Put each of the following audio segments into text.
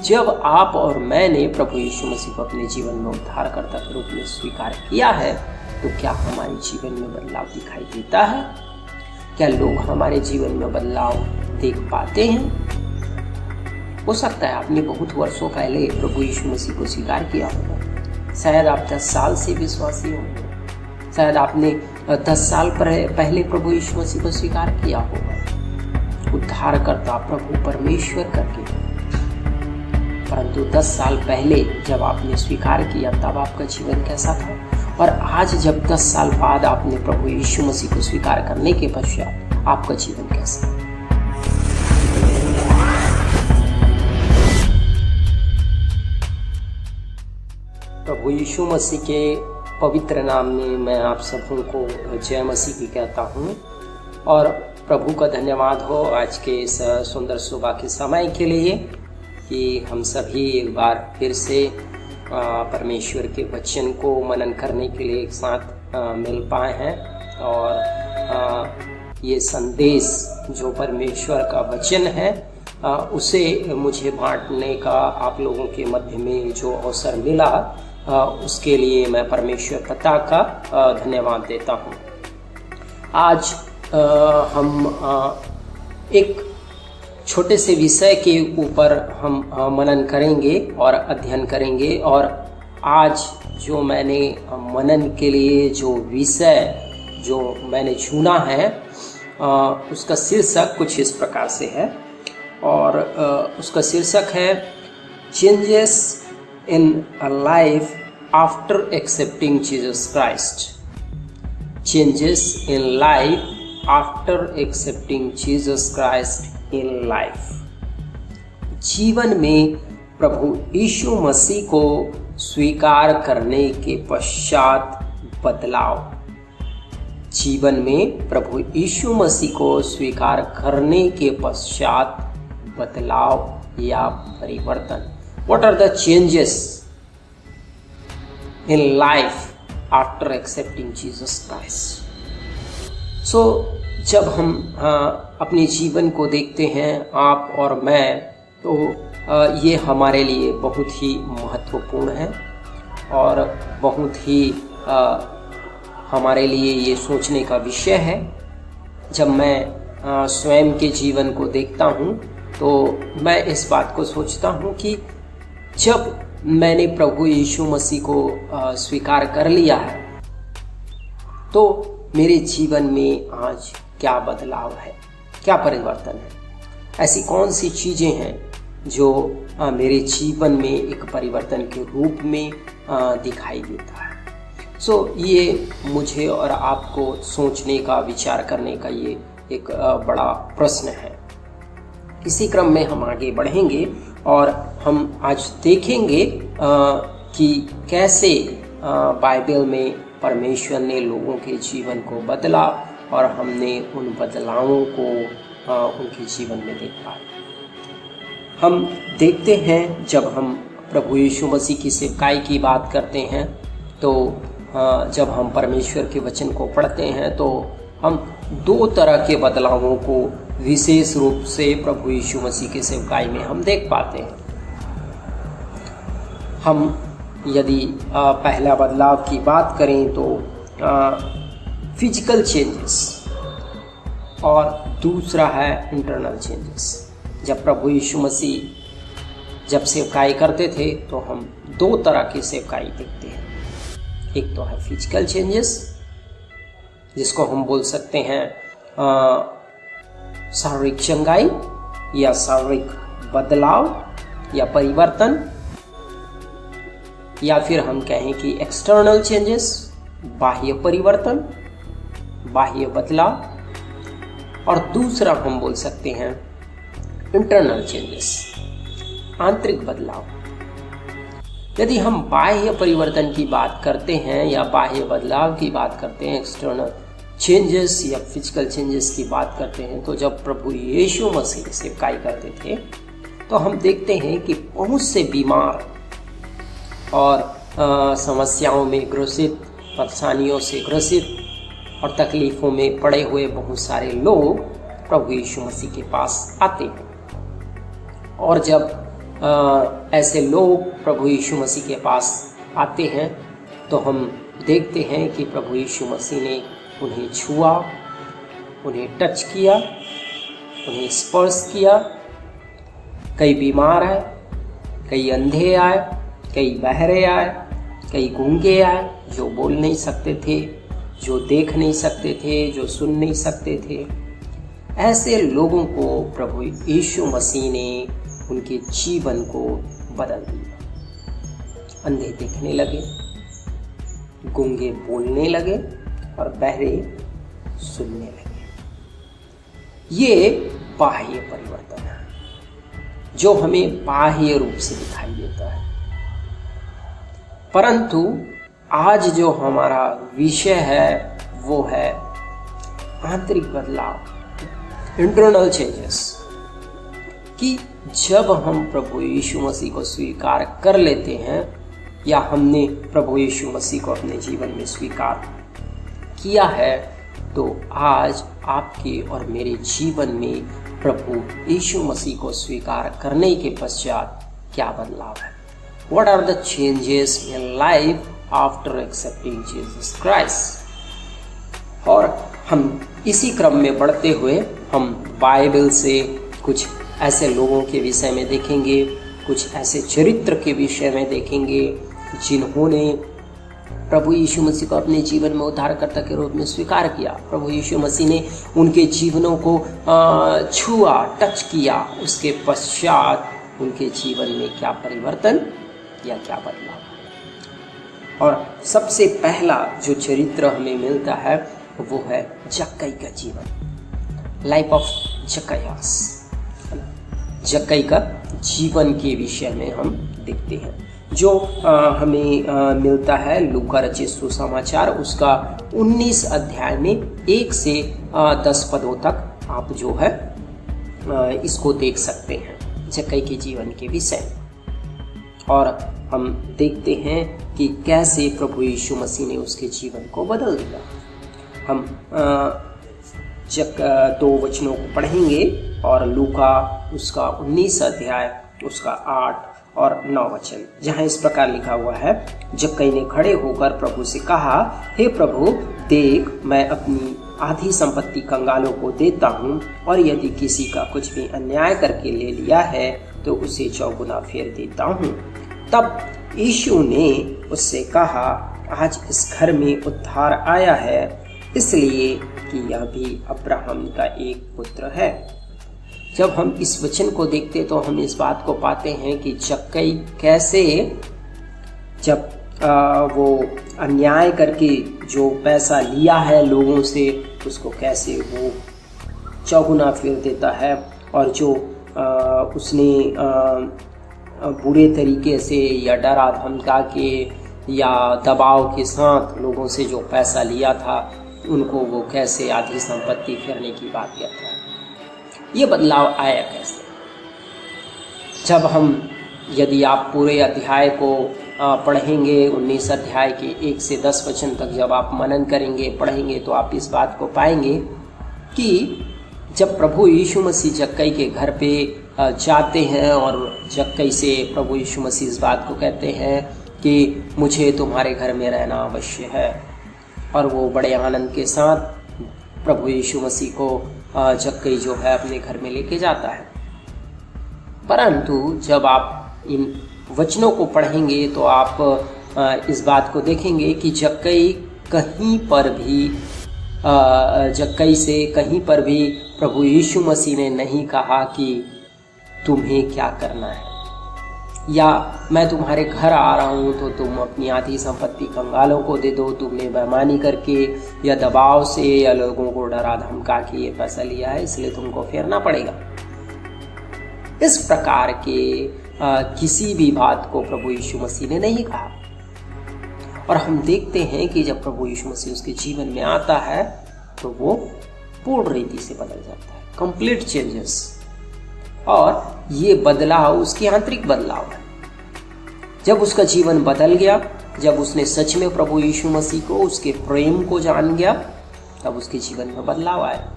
जब आप और मैंने प्रभु यीशु मसीह को अपने जीवन में उद्धारकर्ता के रूप में स्वीकार किया है, तो क्या हमारे जीवन में बदलाव दिखाई देता है? क्या लोग हमारे जीवन में बदलाव देख पाते हैं? हो सकता है आपने बहुत वर्षों पहले प्रभु यीशु मसीह को स्वीकार किया होगा। शायद आप 10 साल से विश्वासी होंगे। शायद आपने 10 साल पहले प्रभु यीशु मसीह को स्वीकार किया होगा उद्धारकर्ता प्रभु परमेश्वर करके। परंतु 10 साल पहले जब आपने स्वीकार किया तब आपका जीवन कैसा था? और आज जब 10 साल बाद आपने प्रभु यीशु मसीह को स्वीकार करने के पश्चात आपका जीवन कैसा है? प्रभु यीशु मसीह के पवित्र नाम में मैं आप सबों को जय मसीह की कहता हूँ और प्रभु का धन्यवाद हो आज के इस सुंदर सुबह के समय के लिए कि हम सभी एक बार फिर से परमेश्वर के वचन को मनन करने के लिए एक साथ मिल पाए हैं। और ये संदेश जो परमेश्वर का वचन है उसे मुझे बांटने का आप लोगों के मध्य में जो अवसर मिला उसके लिए मैं परमेश्वर पिता का धन्यवाद देता हूँ। आज हम एक छोटे से विषय के ऊपर हम मनन करेंगे और अध्ययन करेंगे। और आज जो मैंने मनन के लिए जो विषय जो मैंने चुना है उसका शीर्षक कुछ इस प्रकार से है और उसका शीर्षक है changes in a life after accepting Jesus Christ. Changes in life after accepting Jesus Christ in life. जीवन में प्रभु यीशु मसीह को स्वीकार करने के पश्चात बदलाव। जीवन में प्रभु यीशु मसीह को स्वीकार करने के पश्चात बदलाव या परिवर्तन। What are the changes in life after accepting Jesus Christ? So जब हम अपने जीवन को देखते हैं आप और मैं, तो ये हमारे लिए बहुत ही महत्वपूर्ण है और बहुत ही हमारे लिए ये सोचने का विषय है। जब मैं स्वयं के जीवन को देखता हूँ तो मैं इस बात को सोचता हूँ कि जब मैंने प्रभु यीशु मसीह को स्वीकार कर लिया है तो मेरे जीवन में आज क्या बदलाव है, क्या परिवर्तन है। ऐसी कौन सी चीज़ें हैं जो मेरे जीवन में एक परिवर्तन के रूप में दिखाई देता है। ये मुझे और आपको सोचने का विचार करने का ये एक बड़ा प्रश्न है। इसी क्रम में हम आगे बढ़ेंगे और हम आज देखेंगे कि कैसे बाइबल में परमेश्वर ने लोगों के जीवन को बदला और हमने उन बदलावों को उनके जीवन में देखा। हम देखते हैं जब हम प्रभु यीशु मसीह की सेवकाई की बात करते हैं तो जब हम परमेश्वर के वचन को पढ़ते हैं तो हम 2 तरह के बदलावों को विशेष रूप से प्रभु यीशु मसीह की सेवकाई में हम देख पाते हैं। हम यदि पहला बदलाव की बात करें तो फिजिकल चेंजेस और दूसरा है इंटरनल चेंजेस। जब प्रभु यीशु मसीह जब सेवकाई करते थे तो हम 2 तरह की सेवकाई देखते हैं। एक तो है फिजिकल चेंजेस जिसको हम बोल सकते हैं शारीरिक चंगाई या शारीरिक बदलाव या परिवर्तन, या फिर हम कहें कि एक्सटर्नल चेंजेस बाह्य परिवर्तन, बाह्य बदलाव। और दूसरा हम बोल सकते हैं इंटरनल चेंजेस, आंतरिक बदलाव। यदि हम बाह्य परिवर्तन की बात करते हैं या बाह्य बदलाव की बात करते हैं, एक्सटर्नल चेंजेस या फिजिकल चेंजेस की बात करते हैं, तो जब प्रभु यीशु मसीह सेवकाई करते थे तो हम देखते हैं कि बहुत से बीमार और समस्याओं में ग्रसित, परेशानियों से ग्रसित और तकलीफ़ों में पड़े हुए बहुत सारे लोग प्रभु यीशु मसीह के पास आते हैं। और जब ऐसे लोग प्रभु यीशु मसीह के पास आते हैं तो हम देखते हैं कि प्रभु यीशु मसीह ने उन्हें छुआ, उन्हें टच किया, उन्हें स्पर्श किया। कई बीमार आए, कई अंधे आए, कई बहरे आए, कई गूंगे आए, जो बोल नहीं सकते थे, जो देख नहीं सकते थे, जो सुन नहीं सकते थे। ऐसे लोगों को प्रभु यीशु मसीह ने उनके जीवन को बदल दिया। अंधे देखने लगे, गूंगे बोलने लगे और बहरे सुनने लगे। ये बाह्य परिवर्तन है जो हमें बाह्य रूप से दिखाई देता है, परंतु आज जो हमारा विषय है वो है आंतरिक बदलाव, इंटरनल चेंजेस। कि जब हम प्रभु यीशु मसीह को स्वीकार कर लेते हैं या हमने प्रभु यीशु मसीह को अपने जीवन में स्वीकार किया है, तो आज आपके और मेरे जीवन में प्रभु यीशु मसीह को स्वीकार करने के पश्चात क्या बदलाव है। What are the changes in life after accepting Jesus Christ? और हम इसी क्रम में बढ़ते हुए हम बाइबल से कुछ ऐसे लोगों के विषय में देखेंगे, कुछ ऐसे चरित्र के विषय में देखेंगे जिन्होंने प्रभु यीशु मसीह को अपने जीवन में उद्धारकर्ता के रूप में स्वीकार किया। प्रभु यीशु मसीह ने उनके जीवनों को छुआ, टच किया, उसके पश्चात उनके जीवन में क्या परिवर्तन या क्या बदलाव। और सबसे पहला जो चरित्र हमें मिलता है वो है जक्कई का जीवन, लाइफ ऑफ जक्कयास। जक्कई का जीवन के विषय में हम देखते हैं, जो हमें मिलता है लूका रचित सुसमाचार उसका 19 अध्याय में 1 से 10 पदों तक आप जो है इसको देख सकते हैं, जक्कई के जीवन के विषय। और हम देखते हैं कि कैसे प्रभु यीशु मसीह ने उसके जीवन को बदल दिया। हम 2 वचनों को पढ़ेंगे और लूका उसका 19 अध्याय उसका 8 और 9 वचन, जहाँ इस प्रकार लिखा हुआ है। जक्कई ने खड़े होकर प्रभु से कहा, हे प्रभु, देख मैं अपनी आधी संपत्ति कंगालों को देता हूँ, और यदि किसी का कुछ भी अन्याय करके ले लिया है तो उसे 4 गुना फेर देता हूँ। तब यीशु ने उससे कहा, आज इस घर में उद्धार आया है, इसलिए कि यह भी अब्राहम का एक पुत्र है। जब हम इस वचन को देखते तो हम इस बात को पाते हैं कि जक्कई कैसे जब वो अन्याय करके जो पैसा लिया है लोगों से उसको कैसे वो 4 गुना फेर देता है, और जो उसने बुरे तरीके से या डरा धमका के या दबाव के साथ लोगों से जो पैसा लिया था उनको वो कैसे आधी संपत्ति फेरने की बात करता है। ये बदलाव आया कैसे? जब हम यदि आप पूरे अध्याय को पढ़ेंगे, 19 अध्याय के 1 से 10 वचन तक जब आप मनन करेंगे, पढ़ेंगे, तो आप इस बात को पाएंगे कि जब प्रभु यीशु मसीह जक्कई के घर पे जाते हैं और जक्कई से प्रभु यीशु मसीह इस बात को कहते हैं कि मुझे तुम्हारे घर में रहना अवश्य है, और वो बड़े आनंद के साथ प्रभु यीशु मसीह को जक्कई जो है अपने घर में लेके जाता है। परंतु जब आप इन वचनों को पढ़ेंगे तो आप इस बात को देखेंगे कि जक्कई से कहीं पर भी प्रभु यीशु मसीह ने नहीं कहा कि तुम्हें क्या करना है, या मैं तुम्हारे घर आ रहा हूँ तो तुम अपनी आधी संपत्ति कंगालों को दे दो, तुमने बेईमानी करके या दबाव से या लोगों को डरा धमका के ये पैसा लिया है इसलिए तुमको फेरना पड़ेगा। इस प्रकार के किसी भी बात को प्रभु यीशु मसीह ने नहीं कहा। और हम देखते हैं कि जब प्रभु यीशु मसीह उसके जीवन में आता है तो वो पूर्ण रीति से बदल जाता है, कंप्लीट चेंजेस। और ये बदलाव उसकी आंतरिक बदलाव है। जब उसका जीवन बदल गया, जब उसने सच में प्रभु यीशु मसीह को, उसके प्रेम को जान गया, तब उसके जीवन में बदलाव आया।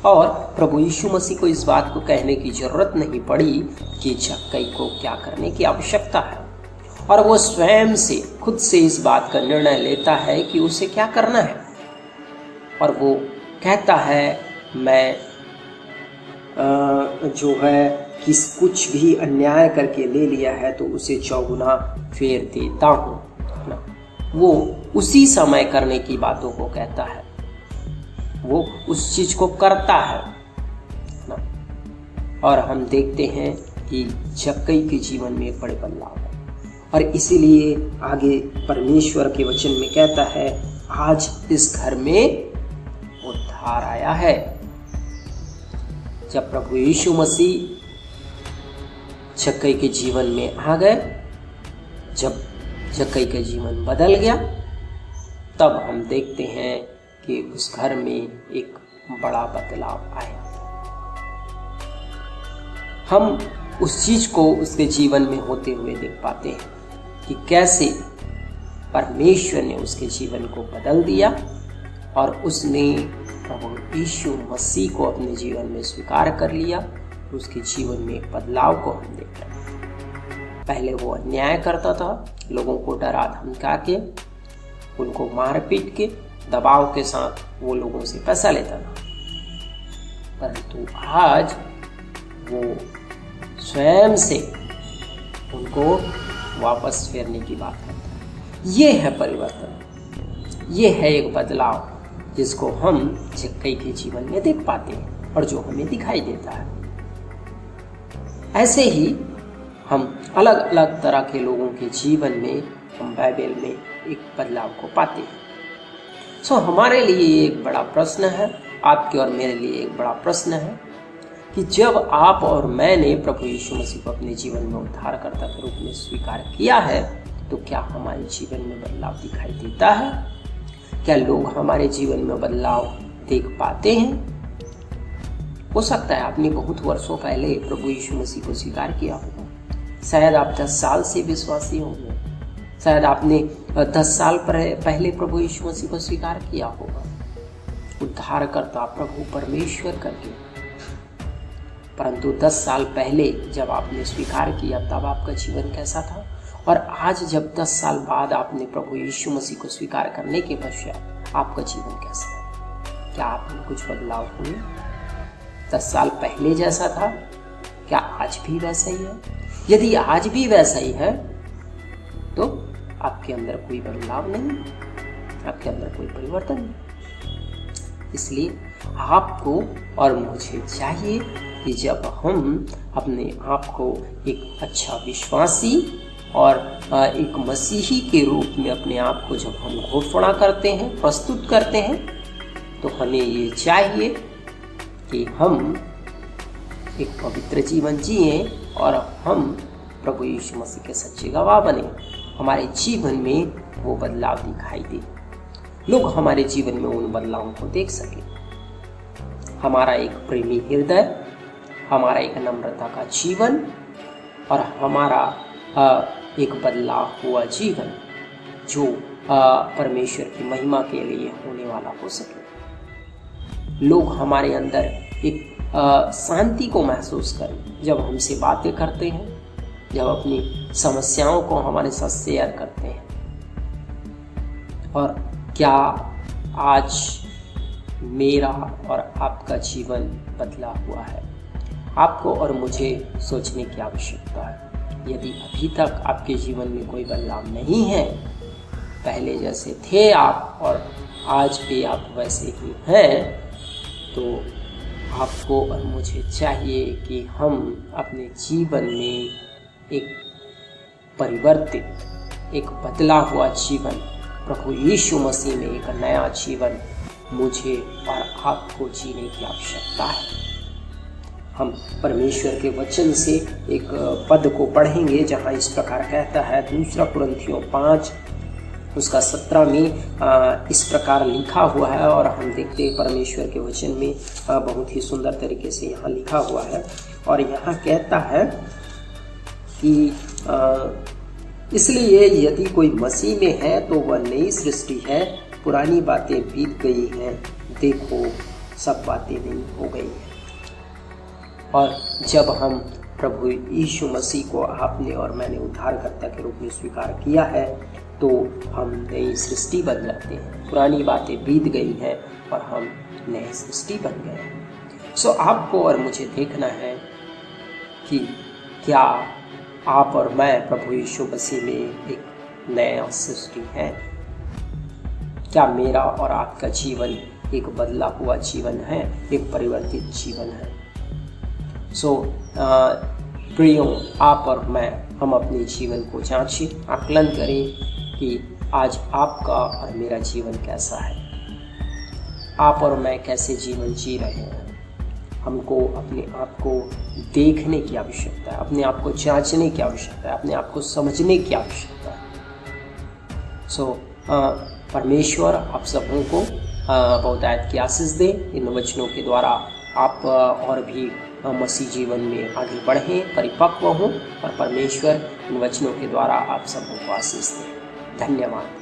और प्रभु यीशु मसीह को इस बात को कहने की जरूरत नहीं पड़ी कि जक्कई को क्या करने की आवश्यकता है, और वो स्वयं से खुद से इस बात का निर्णय लेता है कि उसे क्या करना है। और वो कहता है मैं जो है कि कुछ भी अन्याय करके ले लिया है तो उसे चौगुना फेर देता हूँ। वो उसी समय करने की बातों को कहता है, वो उस चीज को करता है ना। और हम देखते हैं कि जक्कई के जीवन में बड़े बदलाव है, और इसीलिए आगे परमेश्वर के वचन में कहता है आज इस घर में उद्धार आया है। जब प्रभु यीशु मसीह जक्कई के जीवन में आ गए, जब जक्कई का जीवन बदल गया, तब हम देखते हैं कि उस घर में एक बड़ा बदलाव आया। हम उस चीज को उसके जीवन में होते हुए देख पाते हैं कि कैसे परमेश्वर ने उसके जीवन को बदल दिया और उसने प्रभु यीशु मसीह को अपने जीवन में स्वीकार कर लिया। उसके जीवन में एक बदलाव को हम देख रहे हैं। पहले वो अन्याय करता था, लोगों को डरा धमका के, उनको मार पीट के, दबाव के साथ वो लोगों से पैसा लेता था, परंतु आज वो स्वयं से उनको वापस फेरने की बात करता है। ये है परिवर्तन, ये है एक बदलाव जिसको हम जक्कई के जीवन में देख पाते हैं और जो हमें दिखाई देता है। ऐसे ही हम अलग अलग तरह के लोगों के जीवन में हम बाइबल में एक बदलाव को पाते हैं। हमारे लिए एक बड़ा प्रश्न है, आपके और मेरे लिए एक बड़ा प्रश्न है कि जब आप और मैंने प्रभु यीशु मसीह को अपने जीवन में उद्धारकर्ता के रूप में स्वीकार किया है, तो क्या हमारे जीवन में बदलाव दिखाई देता है? क्या लोग हमारे जीवन में बदलाव देख पाते हैं? हो सकता है आपने बहुत वर्षों पहले प्रभु यीशु मसीह को स्वीकार किया होगा, शायद आप 10 साल से विश्वासी होंगे, शायद आपने 10 साल पहले प्रभु यीशु मसीह को स्वीकार किया होगा उद्धारकर्ता प्रभु परमेश्वर करके। परंतु 10 साल पहले जब आपने स्वीकार किया तब आपका जीवन कैसा था, और आज जब 10 साल बाद आपने प्रभु यीशु मसीह को स्वीकार करने के पश्चात आपका जीवन कैसा है? क्या आप में कुछ बदलाव हुए? 10 साल पहले जैसा था, क्या आज भी वैसा ही है? यदि आज भी वैसा ही है तो आपके अंदर कोई बदलाव नहीं, आपके अंदर कोई परिवर्तन नहीं। इसलिए आपको और मुझे चाहिए कि जब हम अपने आप को एक अच्छा विश्वासी और एक मसीही के रूप में अपने आप को जब हम घोषणा करते हैं, प्रस्तुत करते हैं, तो हमें ये चाहिए कि हम एक पवित्र जीवन जिए और हम प्रभु यीशु मसीह के सच्चे गवाह बने। हमारे जीवन में वो बदलाव दिखाई दे, लोग हमारे जीवन में उन बदलावों को देख सके। हमारा एक प्रेमी हृदय, हमारा एक नम्रता का जीवन और हमारा एक बदलाव हुआ जीवन जो परमेश्वर की महिमा के लिए होने वाला हो सके। लोग हमारे अंदर एक शांति को महसूस करें जब हमसे बातें करते हैं, जब अपनी समस्याओं को हमारे साथ शेयर करते हैं। और क्या आज मेरा और आपका जीवन बदला हुआ है? आपको और मुझे सोचने की आवश्यकता है। यदि अभी तक आपके जीवन में कोई बदलाव नहीं है, पहले जैसे थे आप और आज भी आप वैसे ही हैं, तो आपको और मुझे चाहिए कि हम अपने जीवन में एक परिवर्तित, एक बदला हुआ जीवन, प्रभु यीशु मसीह में एक नया जीवन मुझे और आपको जीने की आवश्यकता है। हम परमेश्वर के वचन से एक पद को पढ़ेंगे जहाँ इस प्रकार कहता है, 2 कुरिन्थियों 5 उसका 17 में इस प्रकार लिखा हुआ है। और हम देखते हैं परमेश्वर के वचन में बहुत ही सुंदर तरीके से यहाँ लिखा हुआ है। और यहाँ कहता है कि इसलिए यदि कोई मसीह में है तो वह नई सृष्टि है, पुरानी बातें बीत गई हैं, देखो सब बातें नहीं हो गई हैं। और जब हम प्रभु यीशु मसीह को आपने और मैंने उद्धारकर्ता के रूप में स्वीकार किया है तो हम नई सृष्टि बन जाते हैं। पुरानी बातें बीत गई हैं और हम नई सृष्टि बन गए हैं। सो आपको और मुझे देखना है कि क्या आप और मैं प्रभु यीशु मसीह में एक नया सृष्टि है। क्या मेरा और आपका जीवन एक बदला हुआ जीवन है, एक परिवर्तित जीवन है। सो प्रियो, आप और मैं हम अपने जीवन को जांचें, आकलन करें कि आज आपका और मेरा जीवन कैसा है। आप और मैं कैसे जीवन जी रहे हैं। हमको अपने आप को देखने की आवश्यकता है, अपने आप को जांचने की आवश्यकता है, अपने आप को समझने की आवश्यकता है। सो परमेश्वर आप सबों को बहुतायत की आशीष दे। इन वचनों के द्वारा आप और भी मसीह जीवन में आगे बढ़ें, परिपक्व हों और परमेश्वर इन वचनों के द्वारा आप सबों को आशीष दे। धन्यवाद।